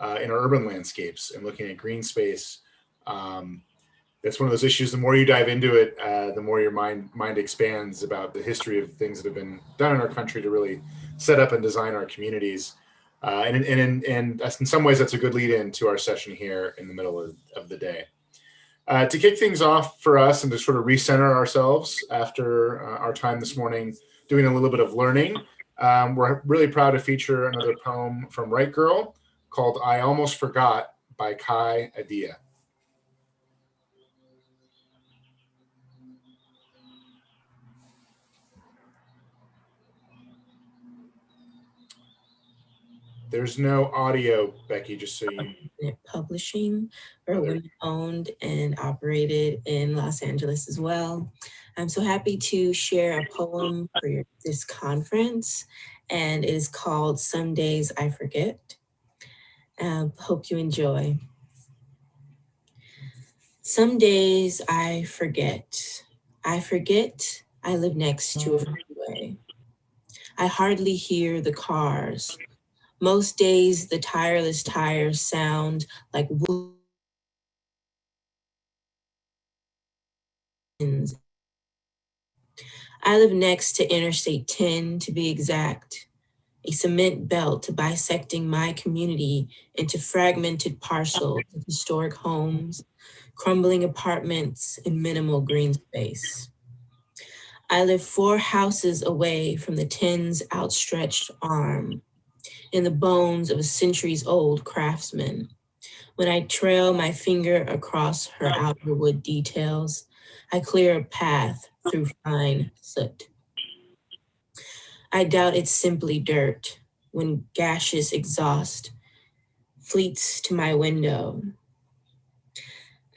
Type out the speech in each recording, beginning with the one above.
in our urban landscapes and looking at green space. That's one of those issues. The more you dive into it, the more your mind expands about the history of things that have been done in our country to really set up and design our communities. And in some ways, that's a good lead in to our session here in the middle of the day. To kick things off for us and to sort of recenter ourselves after our time this morning, doing a little bit of learning, we're really proud to feature another poem from WRITEGIRL called I Almost Forgot by Kai Adia. There's no audio, Becky, just so you... Publishing, we're women-owned and operated in Los Angeles as well. I'm so happy to share a poem for this conference, and it is called Some Days I Forget. Hope you enjoy. Some days I forget. I forget I live next to a freeway. I hardly hear the cars. Most days, the tireless tires sound like winds. I live next to Interstate 10, to be exact, a cement belt bisecting my community into fragmented parcels of historic homes, crumbling apartments, and minimal green space. I live 4 houses away from the 10's outstretched arm, in the bones of a centuries-old craftsman. When I trail my finger across her outer wood details, I clear a path through fine soot. I doubt it's simply dirt when gaseous exhaust fleets to my window.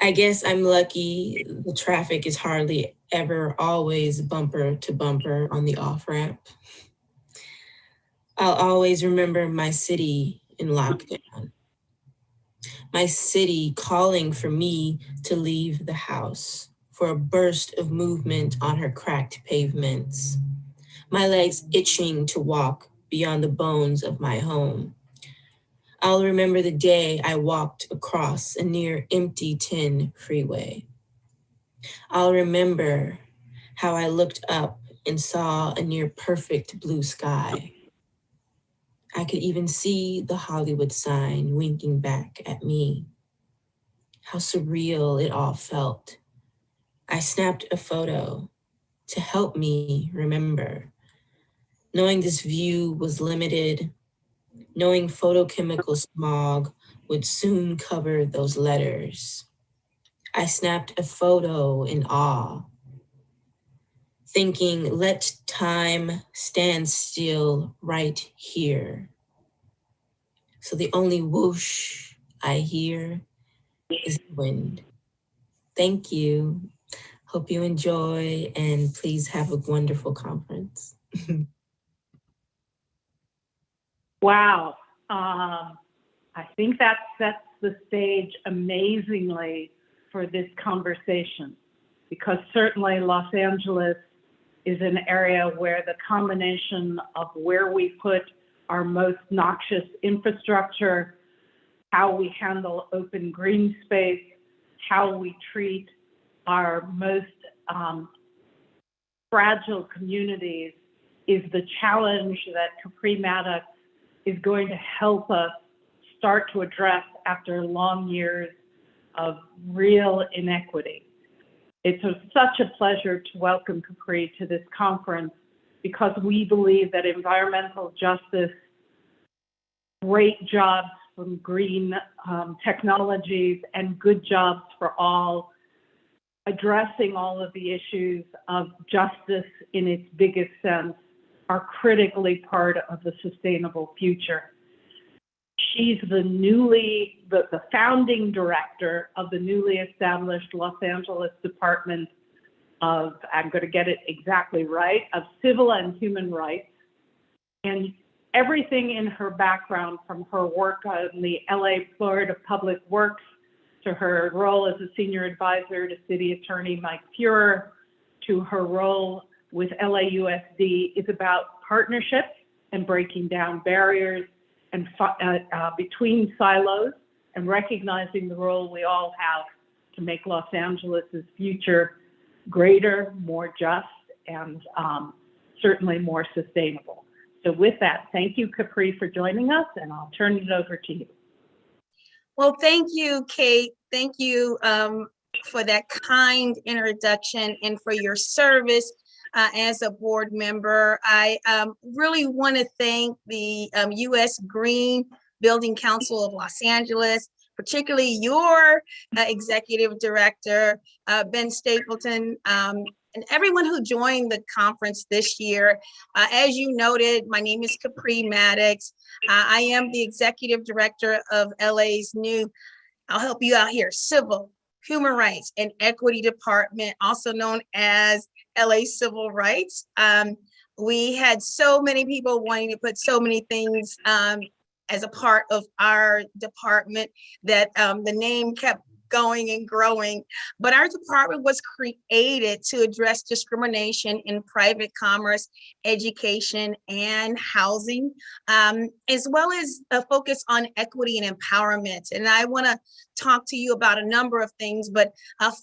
I guess I'm lucky the traffic is hardly ever always bumper to bumper on the off-ramp. I'll always remember my city in lockdown. My city calling for me to leave the house for a burst of movement on her cracked pavements. My legs itching to walk beyond the bones of my home. I'll remember the day I walked across a near empty 10 freeway. I'll remember how I looked up and saw a near perfect blue sky. I could even see the Hollywood sign winking back at me. How surreal it all felt. I snapped a photo to help me remember. Knowing this view was limited, knowing photochemical smog would soon cover those letters. I snapped a photo in awe, thinking, let time stand still right here. So the only whoosh I hear is wind. Thank you. Hope you enjoy, and please have a wonderful conference. Wow. I think that sets the stage amazingly for this conversation, because certainly Los Angeles is an area where the combination of where we put our most noxious infrastructure, how we handle open green space, how we treat our most fragile communities is the challenge that CAPRI MADDOX is going to help us start to address after long years of real inequity. It's such a pleasure to welcome CAPRI to this conference, because we believe that environmental justice, great jobs from green technologies, and good jobs for all, addressing all of the issues of justice in its biggest sense, are critically part of the sustainable future. She's the founding director of the newly established Los Angeles Department of, I'm going to get it exactly right, of Civil and Human Rights. And everything in her background, from her work on the LA Florida Public Works to her role as a senior advisor to City Attorney Mike Fuhrer, to her role with LAUSD, is about partnerships and breaking down barriers and between silos, and recognizing the role we all have to make Los Angeles's future greater, more just, and certainly more sustainable. So with that, thank you, Capri, for joining us, and I'll turn it over to you. Well, thank you, Kate. Thank you for that kind introduction and for your service as a board member. I really want to thank the U.S. Green Building Council of Los Angeles, particularly your executive director, Ben Stapleton, and everyone who joined the conference this year. As you noted, my name is Capri MADDOX. I am the executive director of LA's new, I'll help you out here, Civil, Human Rights, and Equity Department, also known as LA Civil Rights. We had so many people wanting to put so many things as a part of our department that the name kept going and growing. But our department was created to address discrimination in private commerce, education, and housing, as well as a focus on equity and empowerment. And I want to talk to you about a number of things, but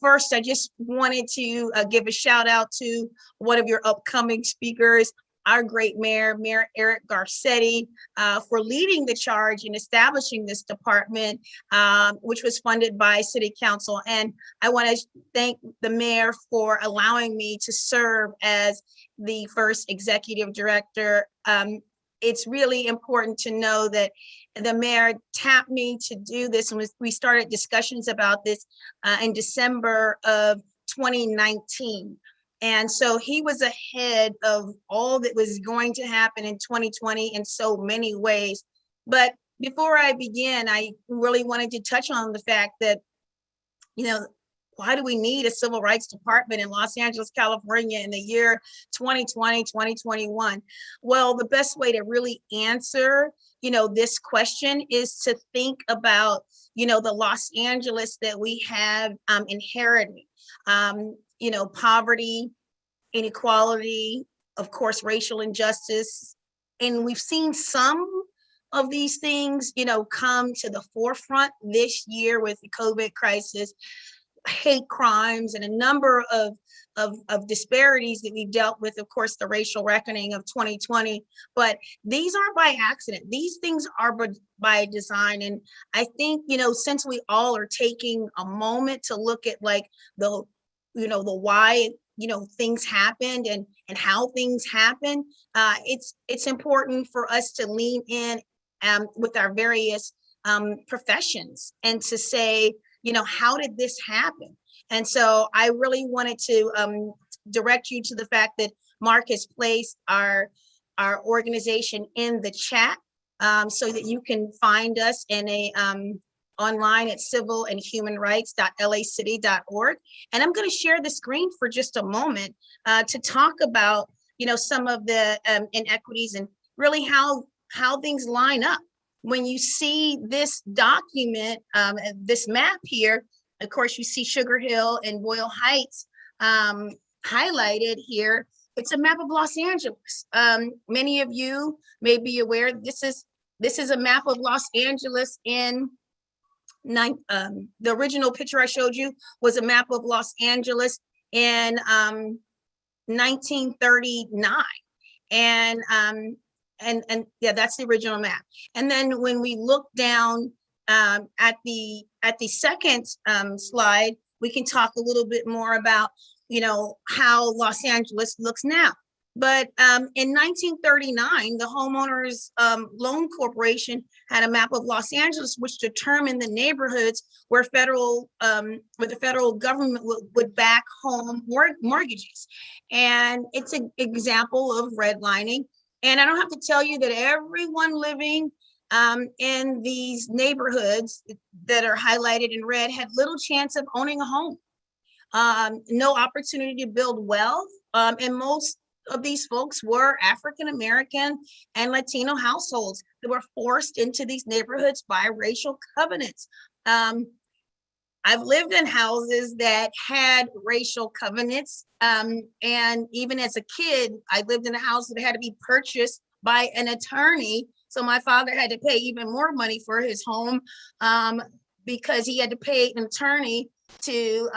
first, I just wanted to give a shout out to one of your upcoming speakers, our great mayor, Mayor Eric Garcetti, for leading the charge in establishing this department, which was funded by City Council. And I want to thank the mayor for allowing me to serve as the first executive director. It's really important to know that the mayor tapped me to do this, and we started discussions about this in December of 2019. And so he was ahead of all that was going to happen in 2020 in so many ways. But before I begin, I really wanted to touch on the fact that, why do we need a civil rights department in Los Angeles, California in the year 2020, 2021? Well, the best way to really answer, this question is to think about, the Los Angeles that we have inherited. Poverty, inequality, of course, racial injustice. And we've seen some of these things, come to the forefront this year with the COVID crisis, hate crimes, and a number of disparities that we've dealt with, of course, the racial reckoning of 2020. But these aren't by accident. These things are by design. And I think, since we all are taking a moment to look at the why things happened and how things happen, it's important for us to lean in with our various professions and to say, how did this happen? And so I really wanted to direct you to the fact that Mark has placed our organization in the chat so that you can find us in a online at civilandhumanrights.lacity.org. And I'm going to share the screen for just a moment to talk about, some of the inequities and really how things line up. When you see this document, this map here, of course, you see Sugar Hill and Boyle Heights highlighted here. It's a map of Los Angeles. Many of you may be aware this is a map of Los Angeles in the original picture I showed you was a map of Los Angeles in 1939. And yeah, that's the original map. And then when we look down at the second slide, we can talk a little bit more about, how Los Angeles looks now. But in 1939, the Homeowners Loan Corporation had a map of Los Angeles, which determined the neighborhoods where the federal government would back home mortgages. And it's an example of redlining. And I don't have to tell you that everyone living in these neighborhoods that are highlighted in red had little chance of owning a home, no opportunity to build wealth, and most of these folks were African-American and Latino households that were forced into these neighborhoods by racial covenants. I've lived in houses that had racial covenants. And even as a kid, I lived in a house that had to be purchased by an attorney So my father had to pay even more money for his home because he had to pay an attorney to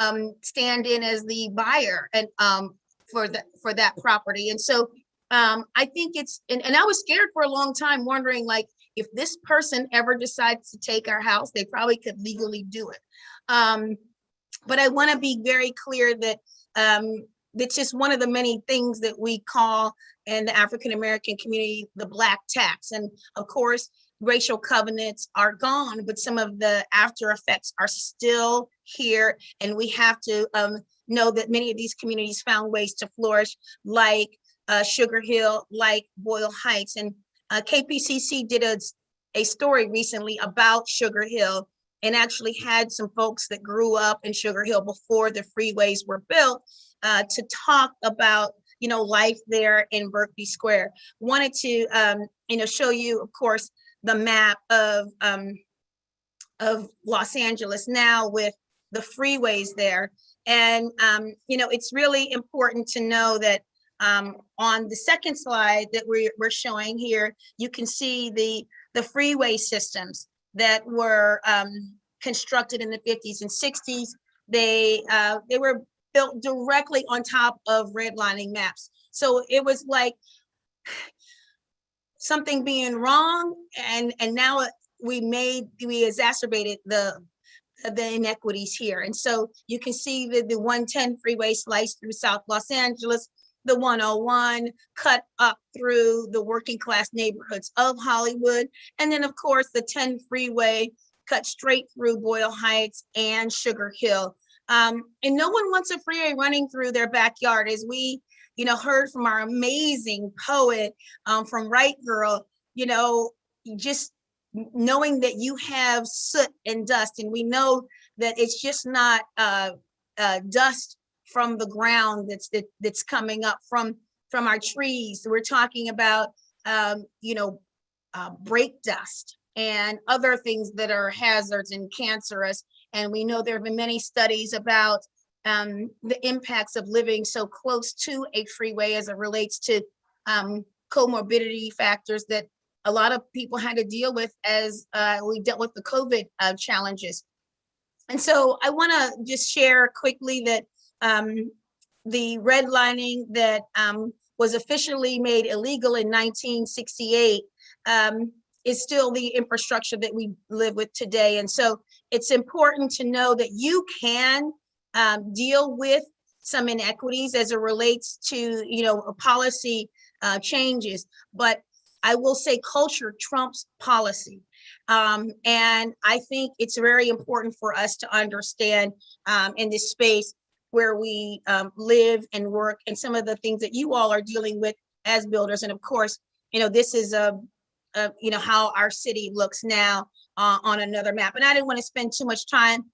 stand in as the buyer and for that property. And so I think it's, and I was scared for a long time, wondering like, if this person ever decides to take our house, they probably could legally do it. But I want to be very clear that it's just one of the many things that we call in the African-American community, the Black tax. And of course, racial covenants are gone, but some of the after effects are still here. And we have to know that many of these communities found ways to flourish, like Sugar Hill, like Boyle Heights. And KPCC did a story recently about Sugar Hill and actually had some folks that grew up in Sugar Hill before the freeways were built to talk about, life there in Berkeley Square. Wanted to, show you, of course, the map of Los Angeles now with the freeways there. And, it's really important to know that on the second slide that we're showing here, you can see the freeway systems that were constructed in the 50s and 60s. They were built directly on top of redlining maps. So it was like something being wrong, and now we exacerbated the inequities here. And so you can see that the 110 freeway sliced through South Los Angeles, the 101 cut up through the working class neighborhoods of Hollywood. And then of course the 10 freeway cut straight through Boyle Heights and Sugar Hill. And no one wants a freeway running through their backyard, as we, heard from our amazing poet from WRITEGIRL, just knowing that you have soot and dust, and we know that it's just not dust from the ground that's coming up from our trees. We're talking about brake dust and other things that are hazards and cancerous. And we know there have been many studies about the impacts of living so close to a freeway as it relates to comorbidity factors that a lot of people had to deal with as we dealt with the COVID challenges. And so I want to just share quickly that the redlining that was officially made illegal in 1968 is still the infrastructure that we live with today. And so it's important to know that you can deal with some inequities as it relates to, policy changes, but I will say culture trumps policy. And I think it's very important for us to understand in this space where we live and work, and some of the things that you all are dealing with as builders. And of course, this is how our city looks now on another map. And I didn't want to spend too much time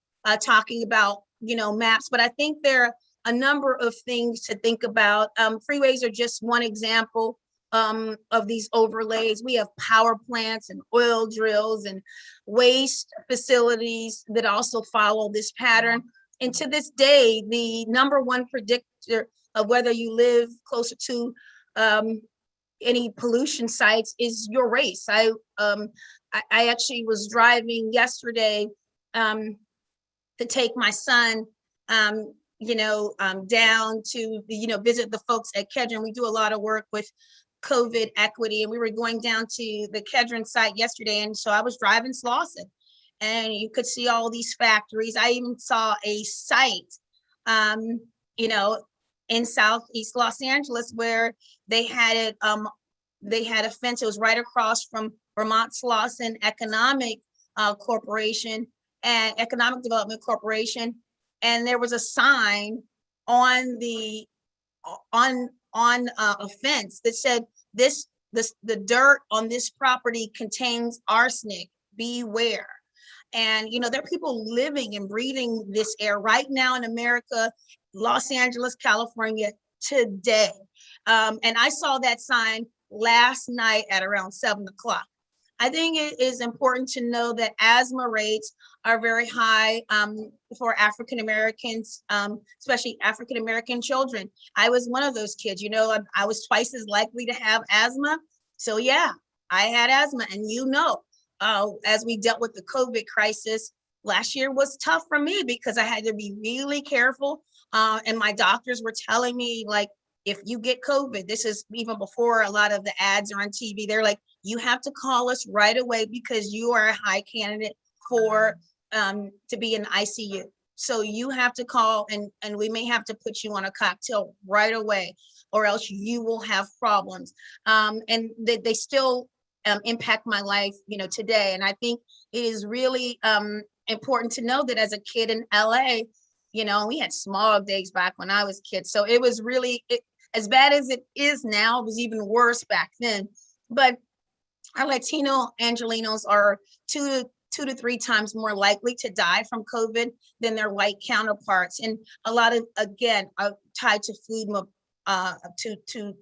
talking about, maps, but I think there are a number of things to think about. Freeways are just one example of these overlays. We have power plants and oil drills and waste facilities that also follow this pattern. And to this day, the number one predictor of whether you live closer to any pollution sites is your race. I actually was driving yesterday to take my son down to visit the folks at Kedron. We do a lot of work with COVID equity, and we were going down to the Kedron site yesterday, and so I was driving Slauson, and you could see all these factories. I even saw a site in Southeast Los Angeles where they had it they had a fence. It was right across from Vermont Slauson Economic Corporation and Economic Development Corporation, and there was a sign on the a fence that said the dirt on this property contains arsenic, beware. And there are people living and breathing this air right now in America, Los Angeles, California today. And I saw that sign last night at around 7 o'clock. I think it is important to know that asthma rates are very high for African Americans, especially African American children. I was one of those kids, I was twice as likely to have asthma. So yeah, I had asthma, and as we dealt with the COVID crisis, last year was tough for me because I had to be really careful. And my doctors were telling me, like, if you get COVID, this is even before a lot of the ads are on TV, they're like, you have to call us right away because you are a high candidate for to be in ICU. So you have to call, and we may have to put you on a cocktail right away, or else you will have problems. And they still impact my life, today. And I think it is really important to know that as a kid in LA, we had smog days back when I was a kid. So it was really, as bad as it is now, it was even worse back then. But our Latino Angelenos are two to three times more likely to die from COVID than their white counterparts. And a lot of, again, tied to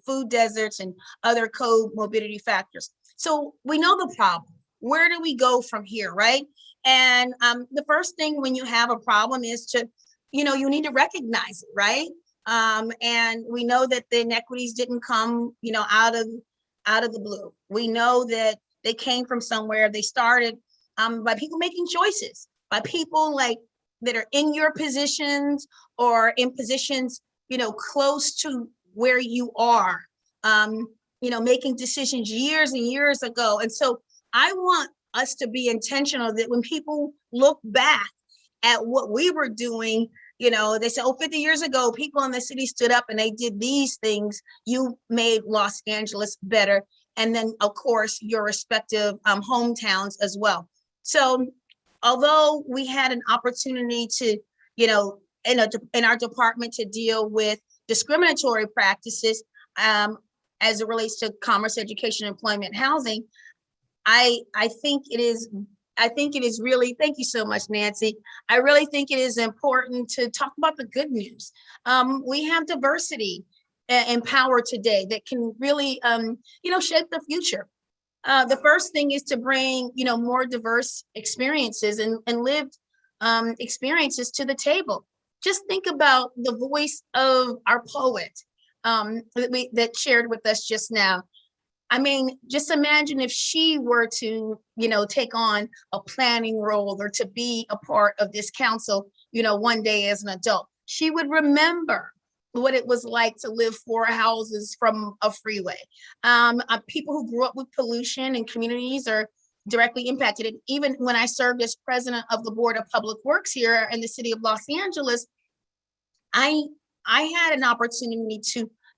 food deserts and other comorbidity factors. So we know the problem. Where do we go from here, right? And the first thing when you have a problem is to, you need to recognize it, right? And we know that the inequities didn't come, out of the blue. We know that they came from somewhere. They started by people making choices, by people that are in your positions or in positions, close to where you are, making decisions years and years ago. And so I want us to be intentional that when people look back at what we were doing, they say, 50 years ago, people in the city stood up and they did these things. You made Los Angeles better. And then, of course, your respective hometowns as well. So although we had an opportunity to, in our department to deal with discriminatory practices as it relates to commerce, education, employment, housing, I think it is really, thank you so much, Nancy. I really think it is important to talk about the good news. We have diversity and power today that can really, shape the future. The first thing is to bring, more diverse experiences and lived experiences to the table. Just think about the voice of our poet that shared with us just now. I mean, just imagine if she were to, take on a planning role or to be a part of this council, one day as an adult. She would remember what it was like to live 4 houses from a freeway. People who grew up with pollution and communities are directly impacted. And even when I served as president of the Board of Public Works here in the city of Los Angeles, I had an opportunity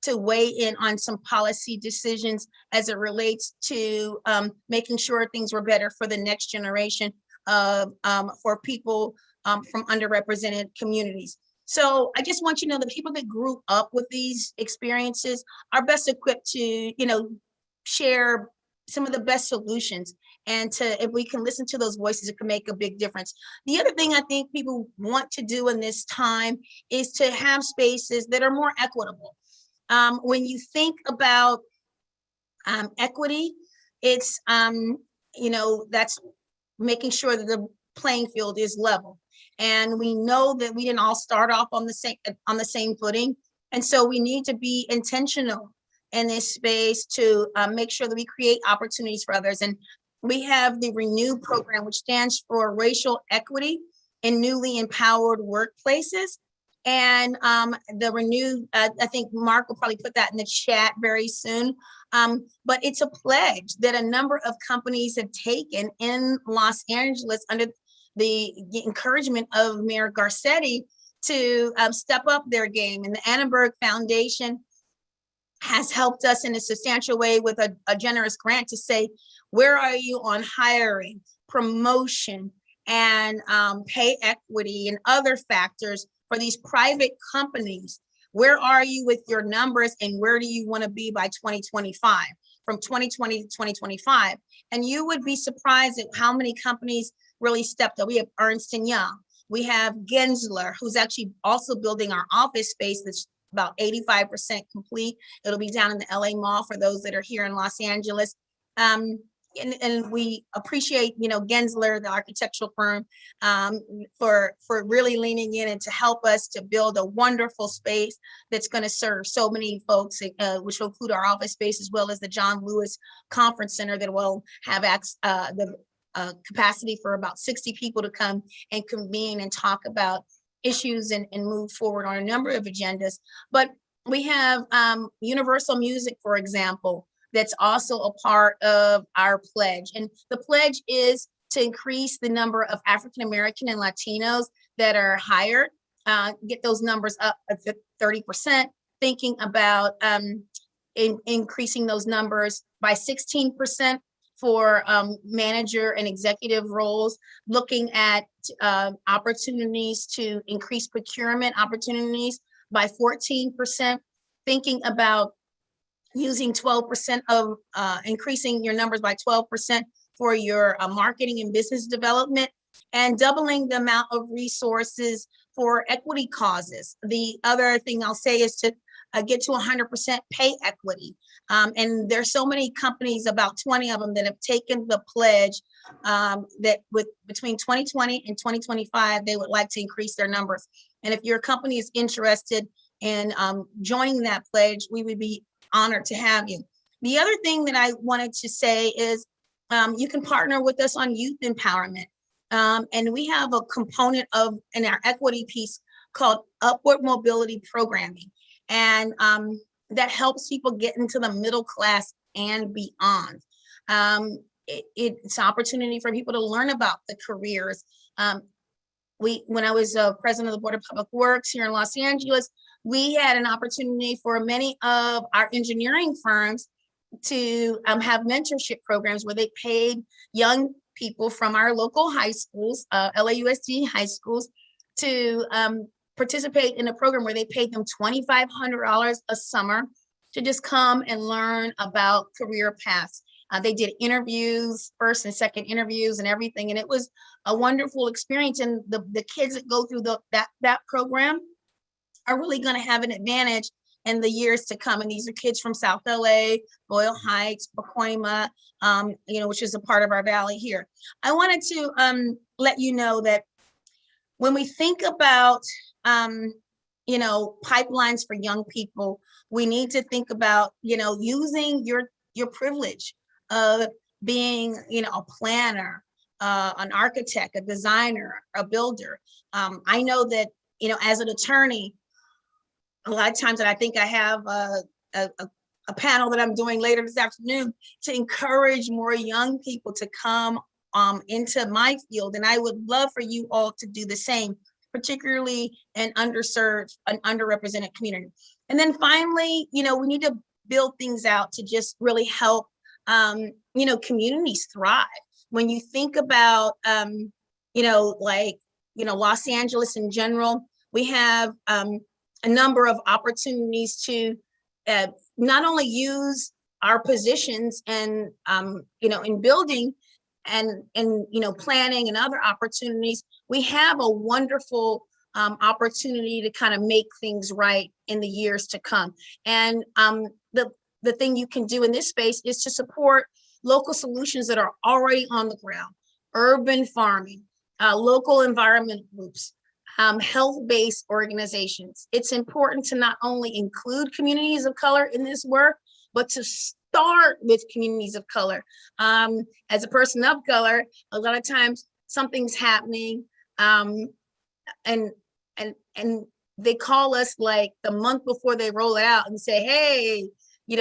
to weigh in on some policy decisions as it relates to making sure things were better for the next generation for people from underrepresented communities. So I just want you to know the people that grew up with these experiences are best equipped to, share some of the best solutions. And if we can listen to those voices, it can make a big difference. The other thing I think people want to do in this time is to have spaces that are more equitable. When you think about equity, it's, that's making sure that the playing field is level. And we know that we didn't all start off on the same footing. And so we need to be intentional in this space to make sure that we create opportunities for others. And we have the RENEW program, which stands for Racial Equity in Newly Empowered Workplaces. And the RENEW, I think Mark will probably put that in the chat very soon. But it's a pledge that a number of companies have taken in Los Angeles under the encouragement of Mayor Garcetti to step up their game. And the Annenberg Foundation has helped us in a substantial way with a generous grant to say, where are you on hiring, promotion, and pay equity and other factors for these private companies? Where are you with your numbers, and where do you want to be by 2025, from 2020 to 2025? And you would be surprised at how many companies really stepped up. We have Ernst & Young. We have Gensler, who's actually also building our office space that's about 85% complete. It'll be down in the LA Mall for those that are here in Los Angeles. and we appreciate, Gensler, the architectural firm, for really leaning in and to help us to build a wonderful space that's going to serve so many folks, which will include our office space as well as the John Lewis Conference Center that will have the capacity for about 60 people to come and convene and talk about issues and move forward on a number of agendas. But we have Universal Music, for example, that's also a part of our pledge. And the pledge is to increase the number of African-American and Latinos that are hired, get those numbers up at 30%, thinking about increasing those numbers by 16% for manager and executive roles, looking at opportunities to increase procurement opportunities by 14%, thinking about using 12% of increasing your numbers by 12% for your marketing and business development, and doubling the amount of resources for equity causes. The other thing I'll say is to get to 100% pay equity. And there's so many companies, about 20 of them, that have taken the pledge that between 2020 and 2025, they would like to increase their numbers. And if your company is interested in joining that pledge, we would be honored to have you. The other thing that I wanted to say is you can partner with us on youth empowerment. And we have a component in our equity piece called Upward Mobility Programming. And that helps people get into the middle class and beyond. It's an opportunity for people to learn about the careers. When I was president of the Board of Public Works here in Los Angeles, we had an opportunity for many of our engineering firms to have mentorship programs where they paid young people from our local high schools, LAUSD high schools, to participate in a program where they paid them $2,500 a summer to just come and learn about career paths. They did interviews, first and second interviews and everything. And it was a wonderful experience. And the kids that go through that program are really going to have an advantage in the years to come. And these are kids from South LA, Boyle Heights, Pacoima, which is a part of our valley here. I wanted to let you know that when we think about, pipelines for young people, we need to think about, using your privilege of being, a planner, an architect, a designer, a builder. I know that, as an attorney, a lot of times that I think I have a panel that I'm doing later this afternoon to encourage more young people to come into my field. And I would love for you all to do the same, particularly in underserved and underrepresented community. And then finally, we need to build things out to just really help, communities thrive. When you think about, Los Angeles in general, we have a number of opportunities to not only use our positions and, in building and planning and other opportunities, we have a wonderful opportunity to kind of make things right in the years to come. And the thing you can do in this space is to support local solutions that are already on the ground, urban farming, local environment groups, health-based organizations. It's important to not only include communities of color in this work, but to start with communities of color. As a person of color, a lot of times something's happening, and they call us like the month before they roll it out and say, hey,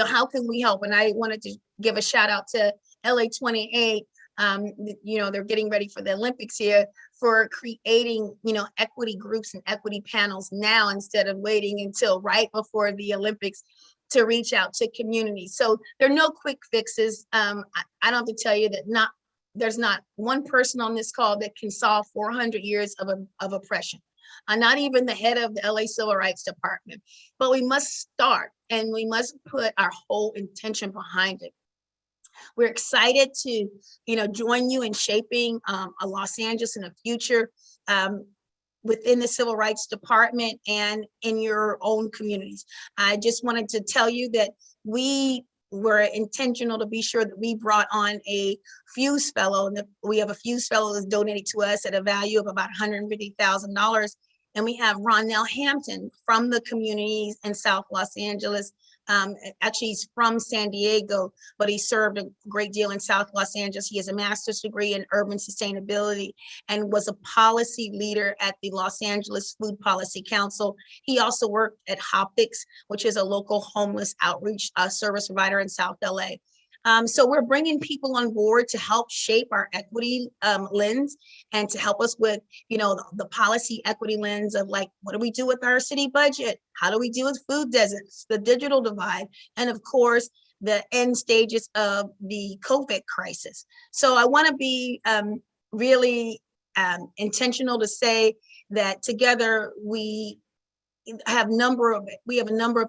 how can we help? And I wanted to give a shout out to LA 28. They're getting ready for the Olympics here, for creating, equity groups and equity panels now instead of waiting until right before the Olympics to reach out to communities. So there are no quick fixes. I don't have to tell you that there's not one person on this call that can solve 400 years of oppression. Not even the head of the LA Civil Rights Department. But we must start, and we must put our whole intention behind it. We're excited to, join you in shaping a Los Angeles in the future within the Civil Rights Department and in your own communities. I just wanted to tell you that we we're intentional to be sure that we brought on a Fuse Fellow, and we have a Fuse Fellow that's donated to us at a value of about $150,000. And we have Ronnell Hampton from the communities in South Los Angeles. Actually, he's from San Diego, but he served a great deal in South Los Angeles. He has a master's degree in urban sustainability and was a policy leader at the Los Angeles Food Policy Council. He also worked at Hoptics, which is a local homeless outreach service provider in South LA. So we're bringing people on board to help shape our equity lens and to help us with, the policy equity lens of like, what do we do with our city budget? How do we deal with food deserts, the digital divide, and of course, the end stages of the COVID crisis. So I want to be really intentional to say that together we have a number of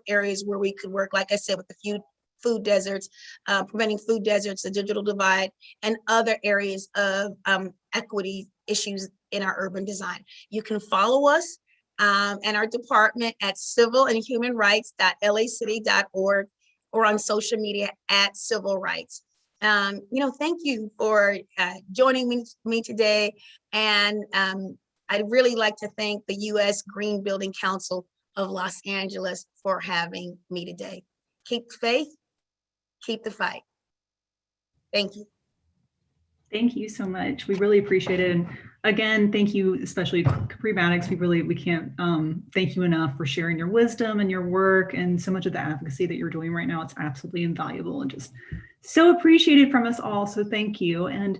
areas where we could work, like I said, with the food deserts, preventing food deserts, the digital divide, and other areas of equity issues in our urban design. You can follow us and our department at civilandhumanrights.lacity.org or on social media at Civil Rights. Thank you for joining me today. And I'd really like to thank the U.S. Green Building Council of Los Angeles for having me today. Keep the faith. Keep the fight. Thank you. Thank you so much. We really appreciate it. And again, thank you, especially Capri MADDOX. We can't thank you enough for sharing your wisdom and your work and so much of the advocacy that you're doing right now. It's absolutely invaluable and just so appreciated from us all. So thank you. And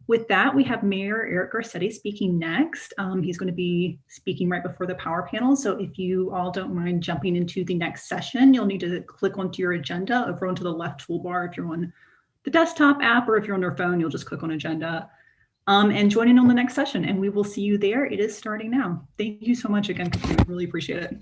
with that, we have Mayor Eric Garcetti speaking next. He's going to be speaking right before the power panel. So if you all don't mind jumping into the next session, you'll need to click onto your agenda over onto the left toolbar. If you're on the desktop app or if you're on your phone, you'll just click on agenda and join in on the next session. And we will see you there. It is starting now. Thank you so much again. We really appreciate it.